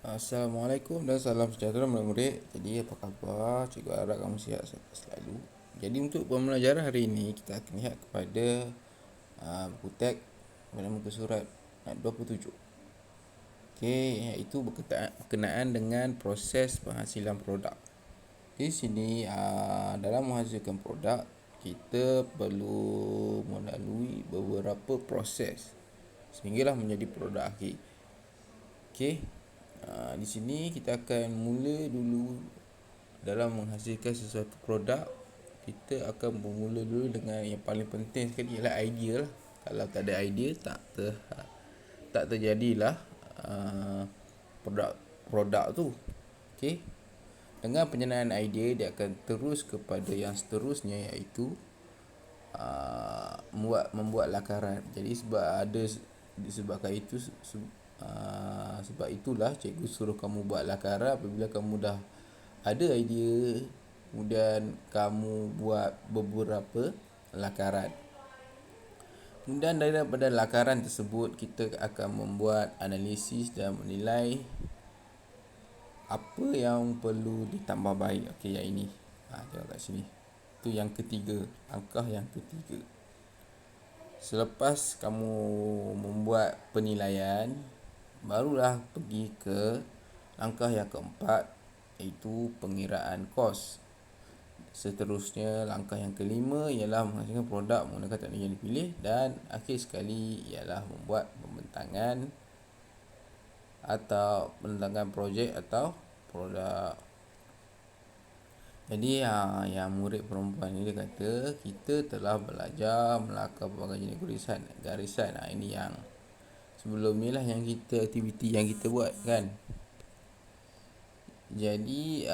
Assalamualaikum dan salam sejahtera murid-murid. Jadi apa khabar? Cikgu harap kamu sihat selalu. Jadi untuk pembelajaran hari ini kita akan lihat kepada buku teks pada muka surat 27. Okey, iaitu berkenaan dengan proses penghasilan produk. Di sini dalam menghasilkan produk kita perlu melalui beberapa proses sehinggalah menjadi produk akhir. Okey. Di sini kita akan mula dulu dalam menghasilkan sesuatu produk. Kita akan bermula dulu dengan yang paling penting sekali ialah idea lah. Kalau tak ada idea tak terjadilah produk tu. Okey. Dengan penjenayaan idea dia akan terus kepada yang seterusnya, iaitu membuat lakaran. Jadi sebab itulah cikgu suruh kamu buat lakaran. Apabila kamu dah ada idea, kemudian kamu buat beberapa lakaran. Kemudian daripada lakaran tersebut kita akan membuat analisis dan menilai apa yang perlu ditambah baik. Okey, yang ini. Tengok kat sini. Itu yang ketiga, langkah yang ketiga. Selepas kamu membuat penilaian, barulah pergi ke langkah yang keempat, iaitu pengiraan kos. Seterusnya, langkah yang kelima ialah menghasilkan produk menggunakan teknik yang dipilih, dan akhir sekali ialah membuat pembentangan projek atau produk. Jadi yang murid perempuan ni dia kata kita telah belajar melakar pelbagai jenis garisan. Ini yang sebelum ni lah aktiviti yang kita buat kan. Jadi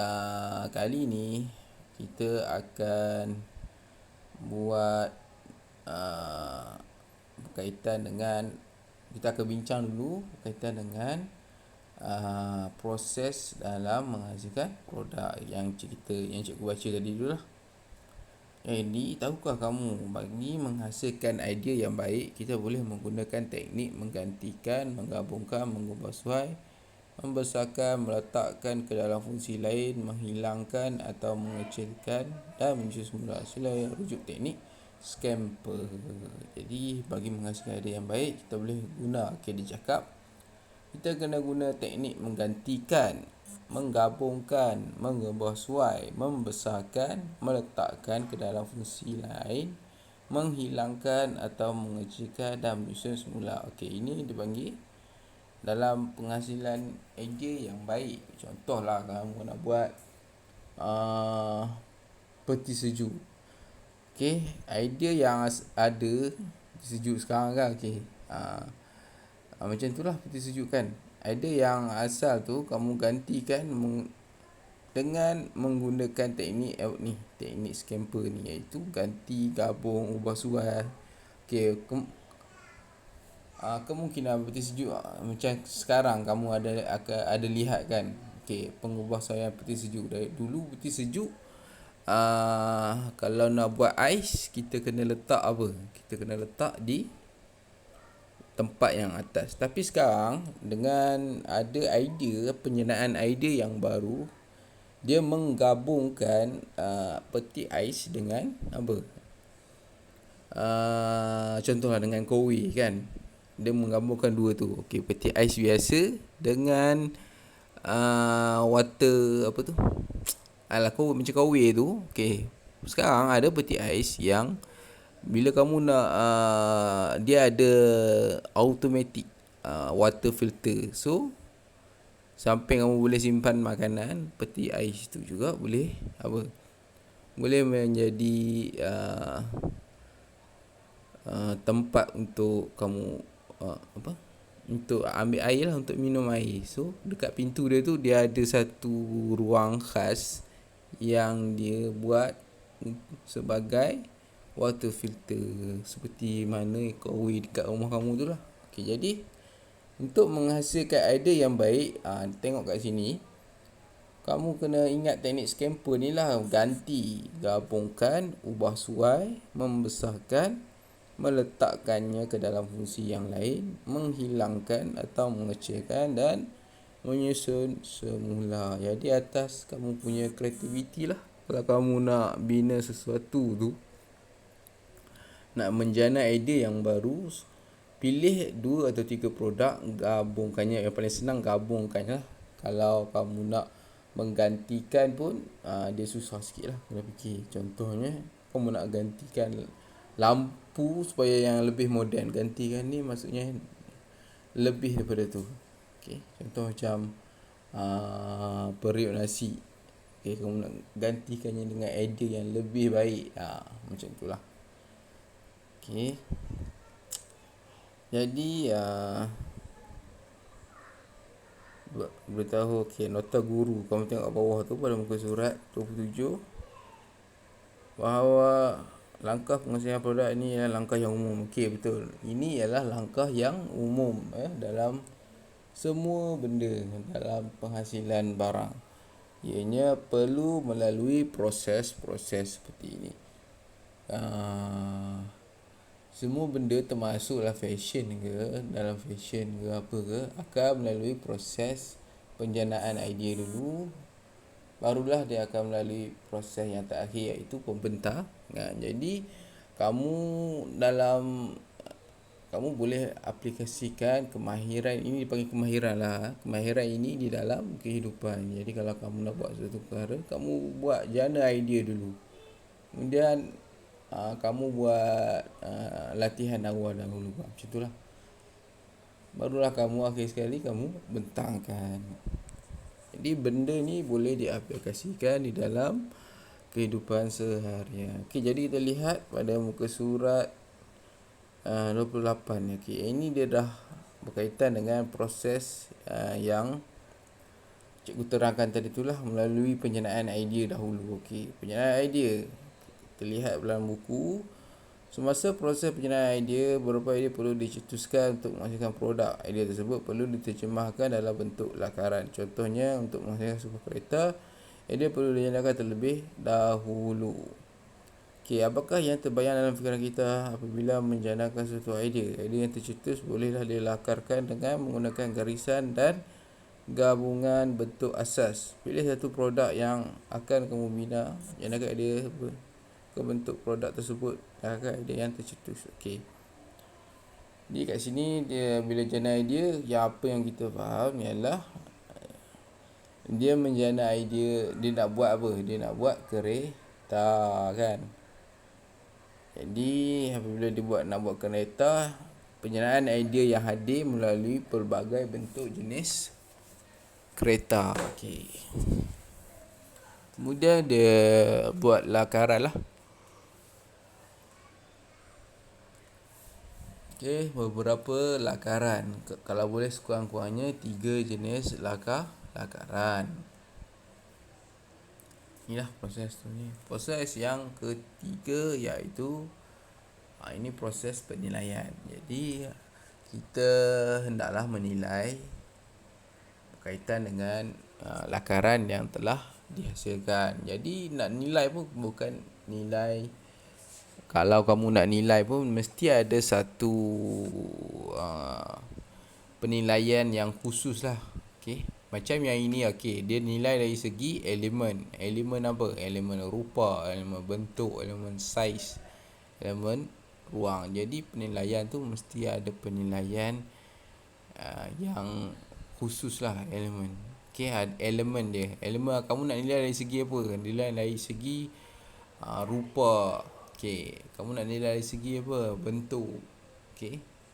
kali ni kita akan buat berkaitan dengan, kita akan bincang dulu berkaitan dengan proses dalam menghasilkan produk yang cikgu baca tadi dulu lah. Jadi, tahukah kamu, bagi menghasilkan idea yang baik, kita boleh menggunakan teknik menggantikan, menggabungkan, mengubah suai, membesarkan, meletakkan ke dalam fungsi lain, menghilangkan atau mengecilkan, dan menyusun semula. Sila rujuk teknik Scamper. Jadi, bagi menghasilkan idea yang baik, kita boleh guna, dia cakap, kita kena guna teknik menggantikan, menggabungkan, mengubah suai, membesarkan, meletakkan ke dalam fungsi lain, menghilangkan atau mengecilkan, dan menyusun semula. Okey, ini dipanggil dalam penghasilan idea yang baik. Contohlah kamu nak buat peti sejuk. Okey, idea yang ada sejuk sekarang kan. Okey. Macam itulah peti sejuk kan. Idea yang asal tu kamu gantikan dengan menggunakan teknik Scamper ni, iaitu ganti, gabung, ubah suai. Okey, kemungkinan peti sejuk macam sekarang kamu ada lihat kan. Okey, pengubah suaian peti sejuk. Dari dulu peti sejuk kalau nak buat ais, kita kena letak apa? Kita kena letak di tempat yang atas. Tapi sekarang dengan ada penjenayaan idea yang baru, dia menggabungkan peti ais dengan apa? Contohlah dengan kowe kan. Dia menggabungkan dua tu. Okey, peti ais biasa dengan water apa tu? Kowe macam kowe tu. Okey. Sekarang ada peti ais yang bila kamu nak dia ada automatic water filter. So samping kamu boleh simpan makanan, peti ais tu juga boleh boleh menjadi tempat untuk kamu untuk ambil air lah, untuk minum air. So dekat pintu dia tu dia ada satu ruang khas yang dia buat sebagai water filter, seperti mana kau dekat rumah kamu tu lah. Okey, jadi untuk menghasilkan idea yang baik, tengok kat sini, kamu kena ingat teknik Scamper ni lah. Ganti, gabungkan, ubah suai, membesarkan, meletakkannya ke dalam fungsi yang lain, menghilangkan atau mengecilkan, dan menyusun semula. Jadi atas kamu punya kreativiti lah. Kalau kamu nak bina sesuatu tu, nak menjana idea yang baru, pilih 2 atau 3 produk, gabungkannya. Yang paling senang gabungkan lah. Kalau kamu nak menggantikan pun dia susah sikit lah kena fikir. Contohnya kamu nak gantikan lampu supaya yang lebih moden, gantikan ni maksudnya lebih daripada tu. Contoh macam periuk nasi. Kamu nak gantikannya dengan idea yang lebih baik, macam itulah. Jadi beritahu nota guru. Kamu tengok bawah tu pada muka surat 27, bahawa langkah pengasihan produk ini adalah langkah yang umum. Betul. Ini ialah langkah yang umum dalam semua benda dalam penghasilan barang. Ianya perlu melalui proses-proses seperti ini. Semua benda termasuklah fashion ke, dalam fashion ke apa ke, akan melalui proses penjanaan idea dulu, barulah dia akan melalui proses yang terakhir, iaitu pembentangan. Jadi kamu boleh aplikasikan kemahiran ini, dipanggil kemahiran lah. Kemahiran ini di dalam kehidupan. Jadi kalau kamu nak buat sesuatu perkara, kamu buat jana idea dulu. Kemudian kamu buat latihan awal dahulu. Macam itulah. Barulah kamu akhir sekali kamu bentangkan. Jadi benda ni boleh diaplikasikan di dalam kehidupan seharian. Jadi kita lihat pada muka surat 28. Ini dia dah berkaitan dengan proses yang cikgu terangkan tadi itulah, melalui penjanaan idea dahulu. Penjanaan idea terlihat dalam buku. Semasa proses penjanaan idea, beberapa idea perlu dicetuskan untuk menghasilkan produk. Idea tersebut perlu diterjemahkan dalam bentuk lakaran. Contohnya, untuk menghasilkan sebuah kereta, idea perlu dinyatakan terlebih dahulu. Apakah yang terbayang dalam fikiran kita apabila menjanakan suatu idea? Idea yang tercetus bolehlah dilakarkan dengan menggunakan garisan dan gabungan bentuk asas. Pilih satu produk yang akan kamu bina, janakan idea ke bentuk produk tersebut, janakan idea yang tercetus. Jadi kat sini dia bila jana idea, yang apa yang kita faham ialah dia menjana idea, dia nak buat apa? Dia nak buat kereta, kan? Jadi apabila dia nak buat kereta, penjanaan idea yang hadir melalui pelbagai bentuk jenis kereta. Kemudian dia buat lakaran lah. Beberapa lakaran. Kalau boleh sekurang-kurangnya 3 jenis lakaran. Inilah proses tu ni. Proses yang ketiga iaitu ini proses penilaian. Jadi kita hendaklah menilai berkaitan dengan lakaran yang telah dihasilkan. Jadi nak nilai pun bukan nilai, kalau kamu nak nilai pun mesti ada satu penilaian yang khusus lah. Macam yang ini, dia nilai dari segi elemen. Elemen apa? Elemen rupa, elemen bentuk, elemen saiz, elemen ruang. Jadi penilaian tu mesti ada penilaian yang khusus lah, elemen. Elemen dia. Elemen kamu nak nilai dari segi apa? Nilai dari segi rupa. Kamu nak nilai dari segi apa? Bentuk.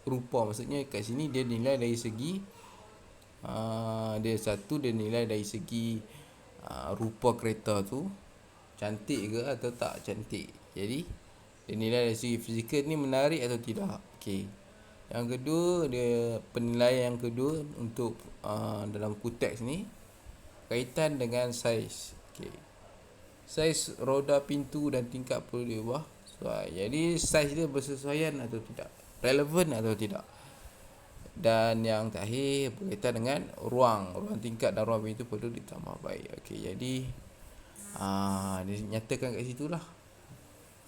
Rupa maksudnya kat sini dia nilai dari segi dia nilai dari segi rupa kereta tu cantik ke atau tak cantik. Jadi dia nilai dari segi fizikal ni menarik atau tidak. Yang kedua, dia penilaian yang kedua untuk dalam kuteks ni kaitan dengan saiz. Saiz roda pintu dan tingkap perlu diubah. Jadi saiz dia bersesuaian atau tidak, relevan atau tidak. Dan yang terakhir berkaitan dengan ruang tingkat dan ruang pintu perlu ditambah baik. Jadi dia nyatakan kat situ lah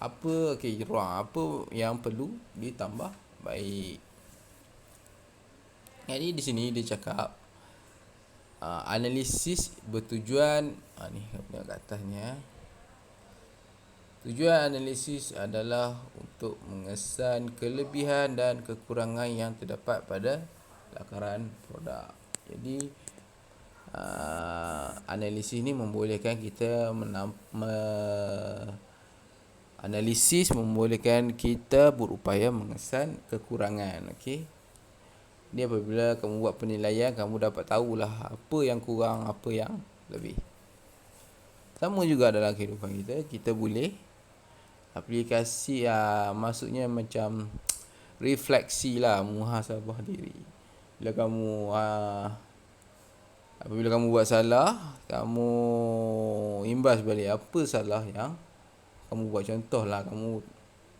apa ruang apa yang perlu ditambah baik. Jadi di sini dia cakap Analisis bertujuan ni kat atas ni Tujuan analisis adalah untuk mengesan kelebihan dan kekurangan yang terdapat pada lakaran produk. Jadi analisis ni membolehkan kita analisis membolehkan kita berupaya mengesan kekurangan. Okey. Ni apabila kamu buat penilaian, kamu dapat tahulah apa yang kurang, apa yang lebih. Sama juga dalam kehidupan kita, kita boleh aplikasi maksudnya macam refleksi lah, muhasabah diri. Bila kamu apabila kamu buat salah, kamu imbas balik apa salah yang kamu buat. Contohlah kamu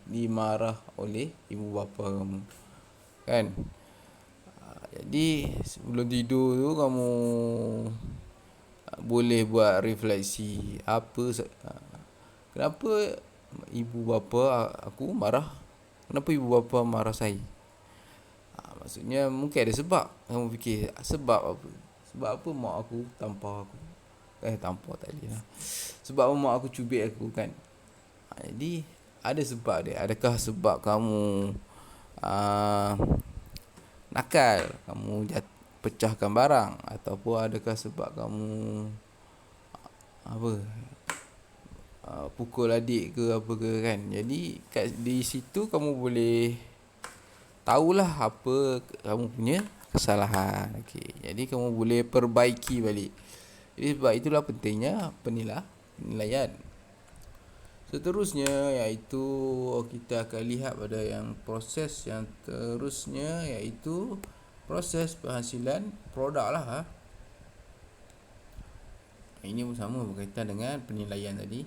dimarah oleh ibu bapa kamu, kan? Jadi sebelum tidur tu kamu boleh buat refleksi, kenapa ibu bapa aku marah, kenapa ibu bapa marah saya. Maksudnya mungkin ada sebab. Kamu fikir sebab apa, sebab apa mak aku tampar aku, tampar tak boleh lah, sebab apa mak aku cubit aku, kan? Jadi ada sebab dia. Adakah sebab kamu nakal, kamu pecahkan barang, ataupun adakah sebab kamu pukul adik ke apa ke, kan? Jadi di situ kamu boleh tahulah apa kamu punya kesalahan. Okey, jadi kamu boleh perbaiki balik. Jadi sebab itulah pentingnya penilaian. Seterusnya iaitu kita akan lihat pada yang proses yang terusnya, iaitu proses penghasilan produk lah. Ini sama berkaitan dengan penilaian tadi.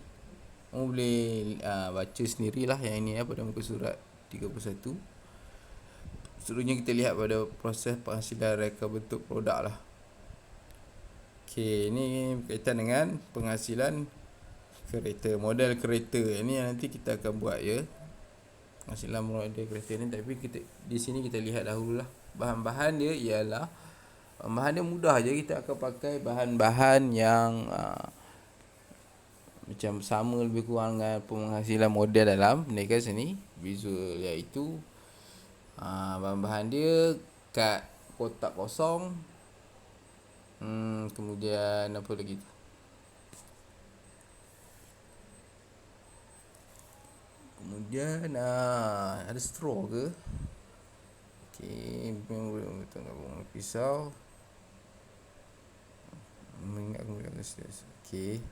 Kamu boleh baca sendirilah yang ini pada muka surat 31. Seterusnya kita lihat pada proses penghasilan reka bentuk produk lah. Okey, ini berkaitan dengan penghasilan kereta, model kereta. Ini yang nanti kita akan buat ya. Penghasilan model kereta ni, tapi di sini kita lihat dahululah. Bahan-bahan dia ialah bahan dia mudah je. Kita akan pakai bahan-bahan yang macam sama lebih kurang dengan penghasilan model dalam perniagaan seni visual, iaitu bahan-bahan dia kad kotak kosong, kemudian apa lagi tu, kemudian ada straw ke. Okey, betul gabung pisau, mengingat kemudian okey.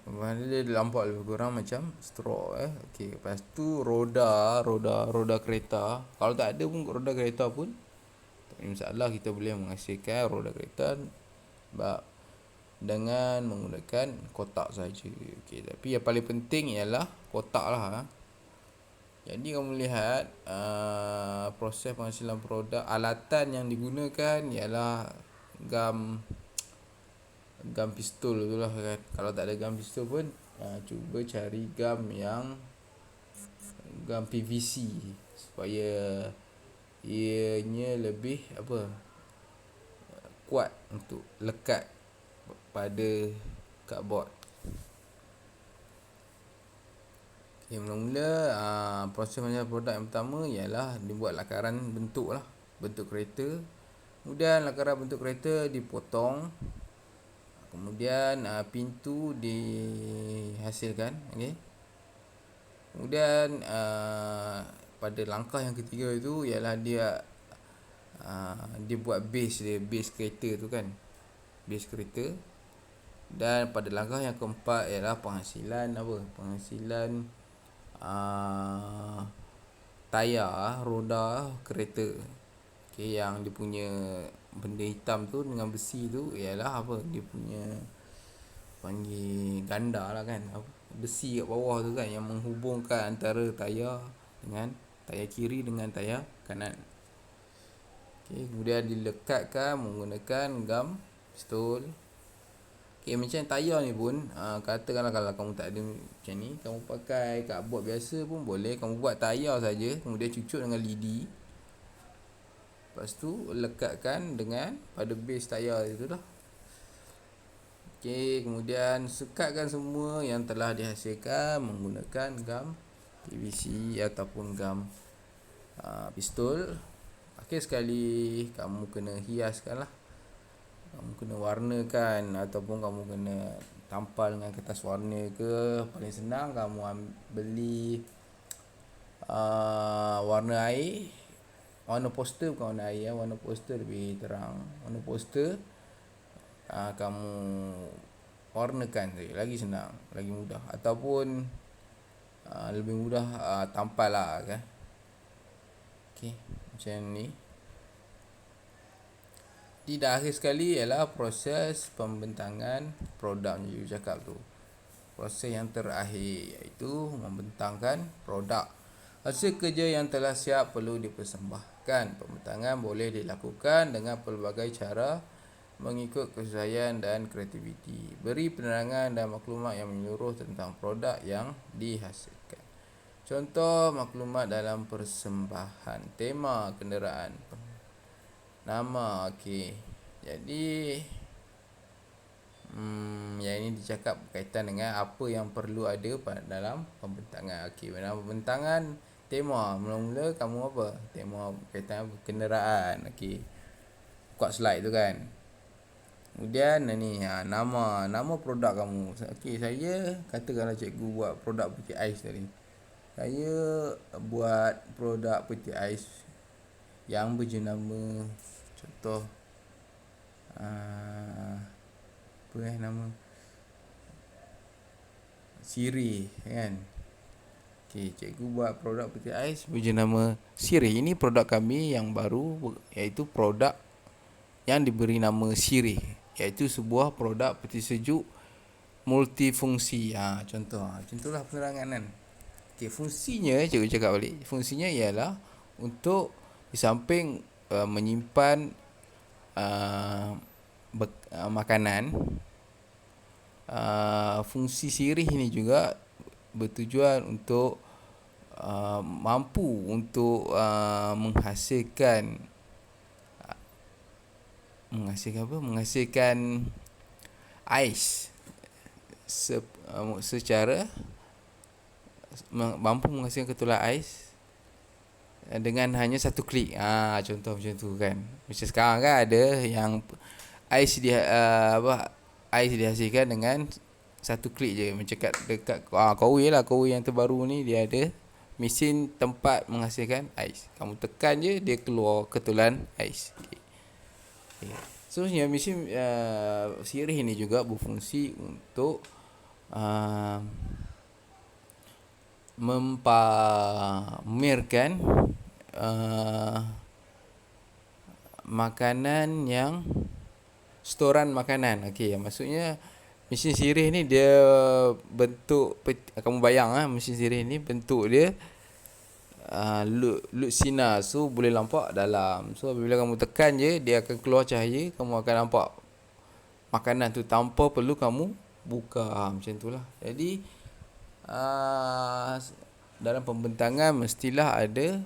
Bahan dia nampak lebih kurang macam straw Okey, lepas tu roda kereta. Kalau tak ada pun roda kereta pun tak ada masalah, kita boleh menghasilkan roda kereta dengan menggunakan kotak saja. Okey, tapi yang paling penting ialah kotak lah. Jadi kamu lihat proses penghasilan produk, alatan yang digunakan ialah gam pistol tu lah, kan. Kalau tak ada gam pistol pun cuba cari gam PVC supaya ianya lebih kuat untuk lekat pada cardboard. Okay, mula-mula proses penghasilan produk yang pertama ialah dibuat lakaran bentuk kereta. Kemudian lakaran bentuk kereta dipotong. Kemudian pintu dihasilkan. Okay. Kemudian pada langkah yang ketiga itu ialah dia buat base kereta tu, kan. Base kereta. Dan pada langkah yang keempat ialah penghasilan tayar roda kereta. Okay, yang dia punya benda hitam tu dengan besi tu ialah dia punya panggil ganda lah, kan. Besi kat bawah tu, kan, yang menghubungkan antara tayar kiri dengan tayar kanan. Okay, kemudian dilekatkan menggunakan gam pistol. Okay, macam tayar ni pun katakanlah kalau kamu tak ada macam ni, kamu pakai cardboard biasa pun boleh. Kamu buat tayar saja, kemudian cucuk dengan lidi. Lepas tu lekatkan dengan pada base tayar itu lah. Okey, kemudian sekatkan semua yang telah dihasilkan menggunakan gam PVC ataupun gam pistol. Akhir sekali kamu kena hiaskan lah. Kamu kena warnakan ataupun kamu kena tampal dengan kertas warna ke. Paling senang kamu beli warna air. Warna poster bukan warna air, warna poster lebih terang. Warna poster kamu warnakan saja, lagi senang, lagi mudah. Ataupun lebih mudah tampal lah kan. Okey, macam ni. Di akhir sekali ialah proses pembentangan produk yang you cakap tu. Proses yang terakhir iaitu membentangkan produk. Hasil kerja yang telah siap perlu dipersembahkan. Pembentangan boleh dilakukan dengan pelbagai cara mengikut kesesuaian dan kreativiti. Beri penerangan dan maklumat yang menyeluruh tentang produk yang dihasilkan. Contoh maklumat dalam persembahan. Tema kenderaan. Nama, okey. Jadi yang ini dicakap berkaitan dengan apa yang perlu ada dalam pembentangan. Okey, dalam pembentangan tema, mula-mula kamu apa? Tema berkaitan kenderaan. Okey. Kuat slide tu kan. Kemudian ni nama produk kamu. Okey, saya katakanlah cikgu buat produk peti ais tadi. Saya buat produk peti ais yang berjenama, contoh nama Sirih kan. Okey, cikgu buat produk peti ais berjenama Sirih. Ini produk kami yang baru, iaitu produk yang diberi nama Sirih, iaitu sebuah produk peti sejuk multifungsi. Contohlah penerangan kan. Okey, fungsinya cikgu cakap balik. Fungsinya ialah untuk di samping menyimpan makanan, fungsi sirih ini juga bertujuan untuk mampu untuk menghasilkan ais secara mampu menghasilkan ketulan ais dengan hanya satu klik. Contoh macam tu kan. Macam sekarang kan ada yang ais dihasilkan dengan satu klik je. Macam dekat Kowi yang terbaru ni, dia ada mesin tempat menghasilkan ais. Kamu tekan je, dia keluar ketulan ais. Okay. Seterusnya, mesin sirih ni juga berfungsi untuk mempamerkan makanan yang storan makanan. Okey, maksudnya mesin sirih ni dia bentuk, kamu bayang mesin sirih ni bentuk dia lut sinar, so boleh nampak dalam. So apabila kamu tekan je, dia akan keluar cahaya, kamu akan nampak makanan tu tanpa perlu kamu buka. Macam itulah. Jadi dalam pembentangan mestilah ada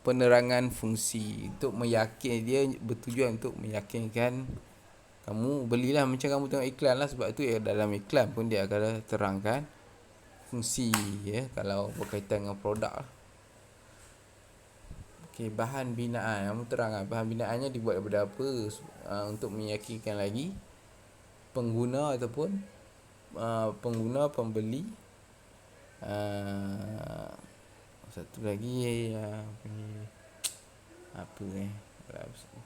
penerangan fungsi untuk meyakinkan, dia bertujuan untuk meyakinkan kamu belilah. Macam kamu tengok iklan lah. Sebab tu dalam iklan pun dia akan terangkan fungsi kalau berkaitan dengan produk lah. Okey, bahan binaan. Kamu terang bahan binaannya dibuat daripada apa, untuk meyakinkan lagi pengguna ataupun pembeli. Satu lagi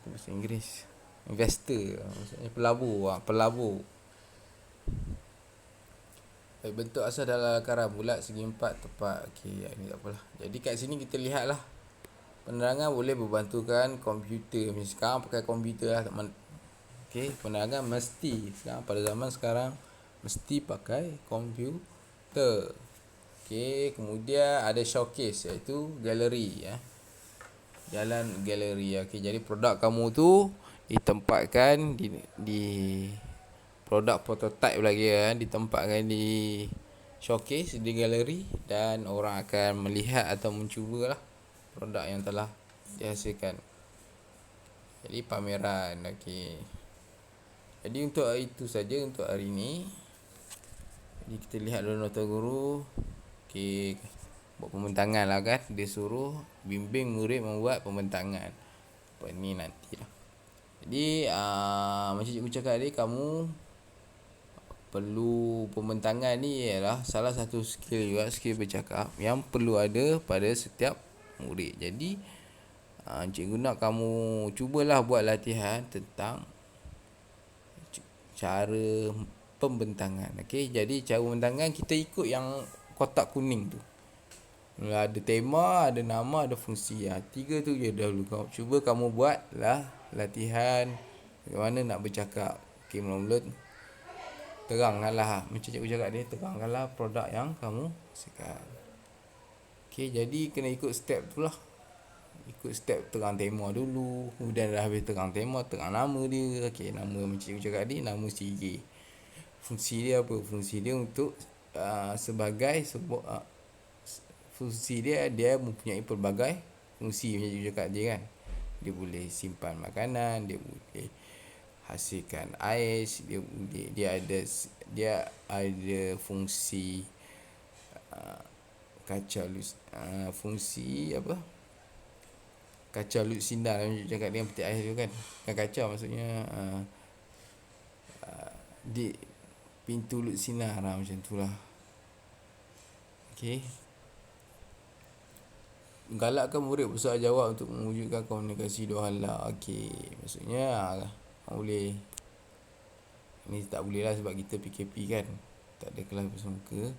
bahasa Inggeris, investor, maksudnya pelabur. Bentuk asal dalam lakaran bulat, segi empat, tepat. Okey, ini tak apalah. Jadi kat sini kita lihatlah, penerangan boleh berbantukan komputer. Macam sekarang pakai komputer lah. Okey, penerangan mesti pada zaman sekarang mesti pakai komputer. Okey, kemudian ada showcase, iaitu galeri jalan galeri. Okey, jadi produk kamu tu ditempatkan di produk prototype lagi ditempatkan di showcase, di galeri, dan orang akan melihat atau mencubalah produk yang telah dihasilkan. Jadi pameran. Okey. Jadi untuk itu saja untuk hari ini. Jadi kita lihat dulu nota guru. Okey. Buat pembentangan lah kan. Dia suruh bimbing murid membuat pembentangan. Apa ni nantilah. Jadi macam cikgu cakap tadi, kamu perlu pembentangan ni ialah salah satu skill juga, skill bercakap yang perlu ada pada setiap murid. Jadi cikgu nak kamu cubalah buat latihan tentang cara pembentangan. Okey, jadi cara pembentangan kita ikut yang kotak kuning tu. Ada tema, ada nama, ada fungsi. Tiga tu je dahulu. Cuba kamu buatlah latihan bagaimana nak bercakap. Okey, mula-mula terangkanlah, macam cikgu cakap ni, terangkanlah produk yang kamu hasilkan. Okey, jadi kena ikut step tu lah. Ikut step terang tema dulu, kemudian dah habis terang tema, terang nama dia. Okey, nama macam cikgu cakap tadi, nama CJ. Fungsi dia apa? Fungsi dia untuk sebagai sebuah fungsi dia mempunyai pelbagai fungsi macam cikgu cakap tadi kan. Dia boleh simpan makanan, dia boleh hasilkan ais, dia ada fungsi kaca fungsi apa? Kaca lut sinar macam cikgu cakap, dia peti ais tu kan. Bukan kaca, maksudnya di pintu lut sinar lah, macam tu lah. Okey. Galakkan murid bersoal jawab untuk mewujudkan komunikasi dua hala. Okey, maksudnya boleh. Ni tak boleh lah sebab kita PKP kan. Tak ada kelas bersemuka.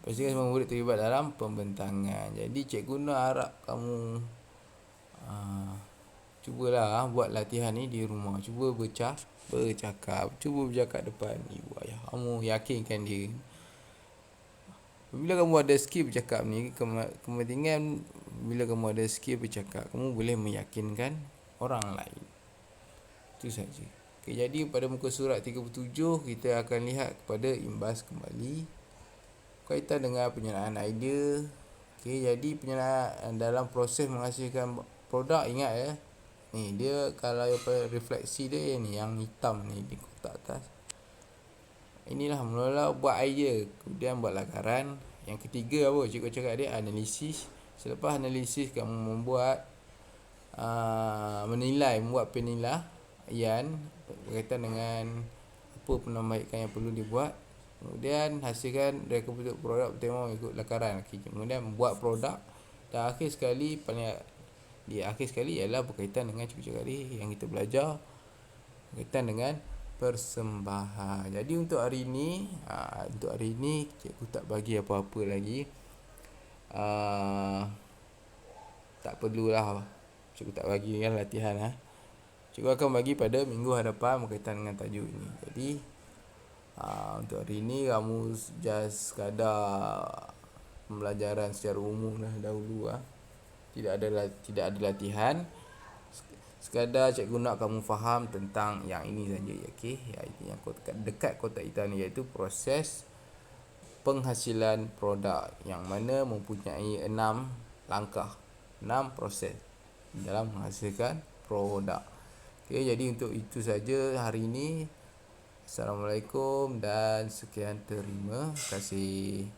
Pastikan semua murid terlibat dalam pembentangan. Jadi cikgu nak harap kamu cubalah buat latihan ni di rumah. Cuba bercakap. Cuba bercakap depan ibu ayah kamu. Yakinkan dia. Bila kamu ada skill bercakap ni, kepentingan bila kamu ada skill bercakap, kamu boleh meyakinkan orang lain. Itu saja. Okay, jadi pada muka surat 37 kita akan lihat kepada imbas kembali kaitan dengan penyeraan idea. Okay, jadi penyeraan dalam proses menghasilkan produk, ingat ya. Ni dia kalau refleksi dia ni yang hitam ni di kotak atas. Inilah mula-mula buat idea, kemudian buat lakaran. Yang ketiga apa? Cikgu cakap dia analisis. Selepas analisis kamu membuat membuat penilaian berkaitan dengan apa penambahkan yang perlu dibuat. Kemudian hasilkan reka bentuk produk bertema mengikut lakaran. Kemudian buat produk. Dan akhir sekali ialah berkaitan dengan cikgu cakap dia yang kita belajar berkaitan dengan persembahan. Jadi untuk hari ini cikgu tak bagi apa-apa lagi. Tak perlulah cikgu tak bagi kan latihan. Cikgu akan bagi pada minggu hadapan berkaitan dengan tajuk ini. Jadi untuk hari ini kamu just sekadar pembelajaran secara umum dah dahulu. Tidak ada latihan. Sekadar cikgu nak kamu faham tentang yang ini saja. Okey, yang dekat kotak hitam ni, iaitu proses penghasilan produk, yang mana mempunyai 6 langkah, 6 proses dalam menghasilkan produk. Okey, jadi untuk itu saja hari ini. Assalamualaikum dan sekian, terima kasih.